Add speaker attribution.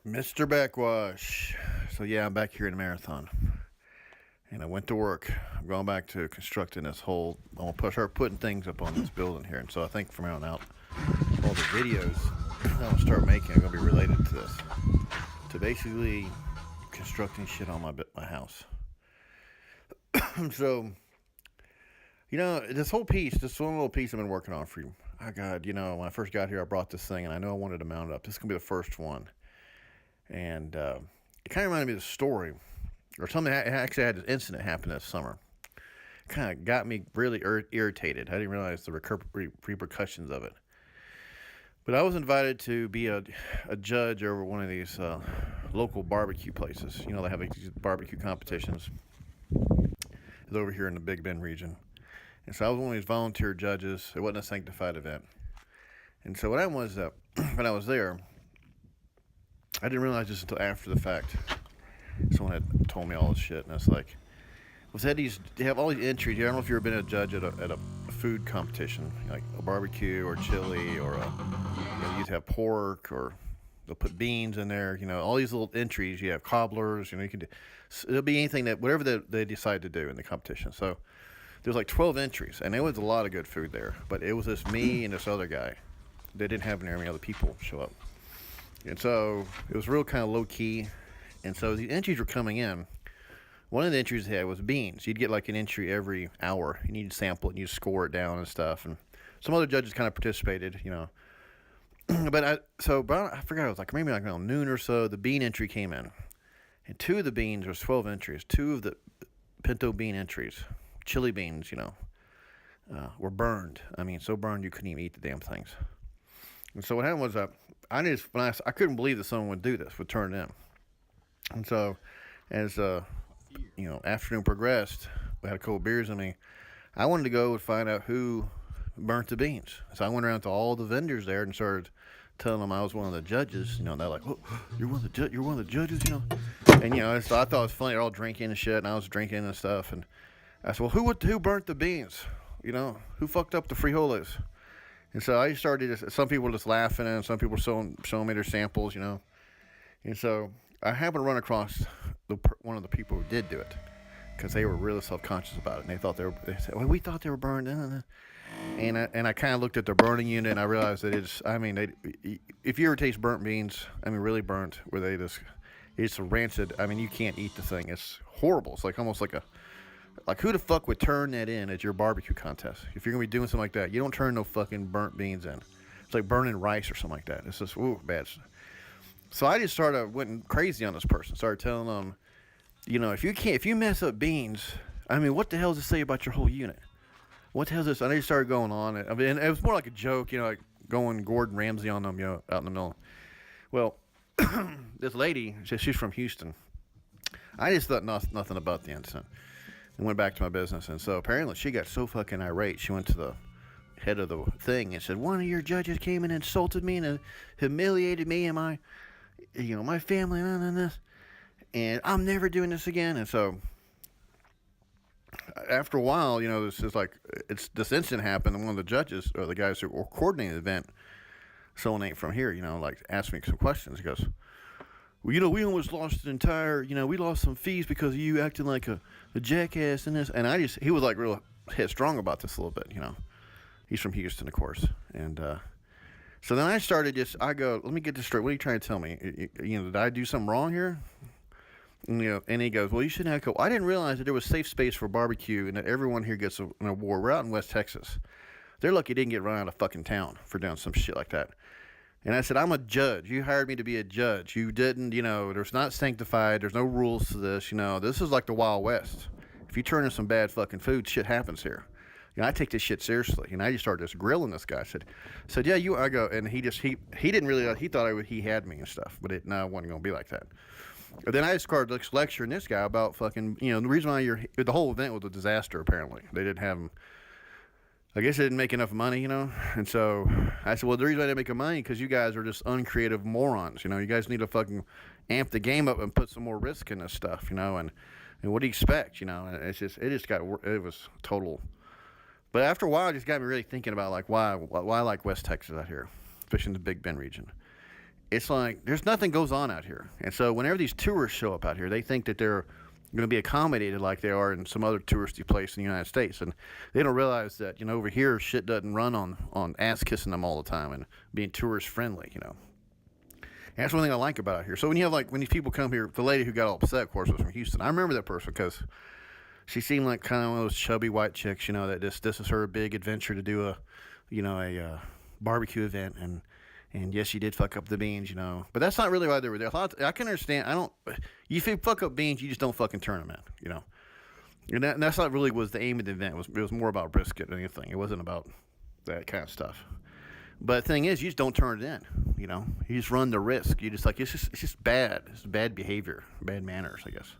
Speaker 1: Mr. Backwash. So yeah, I'm back here in the marathon, and I went to work. I'm going back to constructing this whole. I'm gonna start putting things up on this building here, and so I think from here on out, all the videos I'm gonna start making are gonna be related to this, to basically constructing shit on my house. So this whole piece, this one little piece I've been working on for you. Oh God, when I first got here, I brought this thing, and I know I wanted to mount it up. This is gonna be the first one. And it kind of reminded me of the story, or something. Actually, I had this incident happen this summer. It kind of got me really irritated. I didn't realize the repercussions of it. But I was invited to be a judge over one of these local barbecue places. They have these barbecue competitions. It's over here in the Big Bend region. And so I was one of these volunteer judges. It wasn't a sanctified event. And so what happened was that when I was there, I didn't realize this until after the fact. Someone had told me all this shit, and it's like, they have all these entries. I don't know if you've ever been a judge at a food competition, like a barbecue or chili, or you'd have pork, or they'll put beans in there. All these little entries. You have cobblers. You can do. It'll be anything whatever they decide to do in the competition. So there's like 12 entries, and there was a lot of good food there. But it was just me and this other guy. They didn't have very many other people show up. And so it was real kind of low key. And so the entries were coming in. One of the entries they had was beans. You'd get like an entry every hour. You need to sample it and you score it down and stuff. And some other judges kind of participated, but I forgot, it was like maybe like around noon or so, the bean entry came in. And two of the beans, there was 12 entries. Two of the pinto bean entries, chili beans, were burned. I mean, so burned you couldn't even eat the damn things. And so what happened was I couldn't believe that someone would do this, would turn it in. And so as afternoon progressed, we had a couple beers in me. I wanted to go and find out who burnt the beans. So I went around to all the vendors there and started telling them I was one of the judges. And they're like, "Oh, you're one of the judges." And so I thought it was funny. They're all drinking and shit, and I was drinking and stuff. And I said, "Well, who burnt the beans? Who fucked up the frijoles?" And so I started. Some people were just laughing, and some people were showing me their samples. And so I happened to run across one of the people who did do it, because they were really self-conscious about it, and they said, "Well, we thought they were burned." And I kind of looked at the burning unit, and I realized that if you ever taste burnt beans, really burnt, where it's rancid. You can't eat the thing. It's horrible. It's like almost like who the fuck would turn that in at your barbecue contest? If you're gonna be doing something like that, you don't turn no fucking burnt beans in. It's like burning rice or something like that. It's just bad. So I just went crazy on this person. Started telling them, if you mess up beans, what the hell does it say about your whole unit? What the hell is this? And I just started going on. And it was more like a joke, like going Gordon Ramsay on them, out in the middle. Well, this lady, she's from Houston. I just thought nothing about the incident and went back to my business. And so apparently she got so fucking irate, she went to the head of the thing and said, "One of your judges came and insulted me and humiliated me and my family and this, and I'm never doing this again." And so after a while, this incident happened, and one of the judges, or the guys who were coordinating the event, someone ain't from here, asked me some questions. He goes, "Well, we almost lost we lost some fees because of you acting like a jackass in this." And he was like real headstrong about this a little bit, He's from Houston, of course. And so then I started I go, "Let me get this straight. What are you trying to tell me? Did I do something wrong here?" And he goes, "Well, you shouldn't have to go." I didn't realize that there was safe space for barbecue and that everyone here gets an award. We're out in West Texas. They're lucky they didn't get run out of fucking town for doing some shit like that. And I said, "I'm a judge. You hired me to be a judge. You didn't, there's not sanctified. There's no rules to this. This is like the Wild West. If you turn in some bad fucking food, shit happens here. I take this shit seriously." And I just started just grilling this guy. I said, "Yeah, I go," and he didn't really, he thought he had me and stuff, but it wasn't going to be like that. But then I just started lecturing this guy about fucking, the reason why the whole event was a disaster, apparently. They didn't have him. I guess they didn't make enough money, And so I said, "Well, the reason I didn't make money because you guys are just uncreative morons. You guys need to fucking amp the game up and put some more risk in this stuff, And what do you expect, And it was total. But after a while, it just got me really thinking about why I like West Texas out here, especially in the Big Bend region. it's like there's nothing goes on out here. And so whenever these tourists show up out here, they think that they're going to be accommodated like they are in some other touristy place in the United States, and they don't realize that over here shit doesn't run on ass kissing them all the time and being tourist friendly. And that's one thing I like about it here. So when you have when these people come here, the lady who got all upset, of course, was from Houston. I remember that person because she seemed like kind of one of those chubby white chicks, that this is her big adventure to do a barbecue event, and yes, she did fuck up the beans, but that's not really why they were there. I can understand. If you fuck up beans, you just don't fucking turn them in, and that's not really was the aim of the event. It was more about brisket than anything. It wasn't about that kind of stuff. But the thing is, you just don't turn it in, you just run the risk. You just it's just bad. It's bad behavior, bad manners, I guess.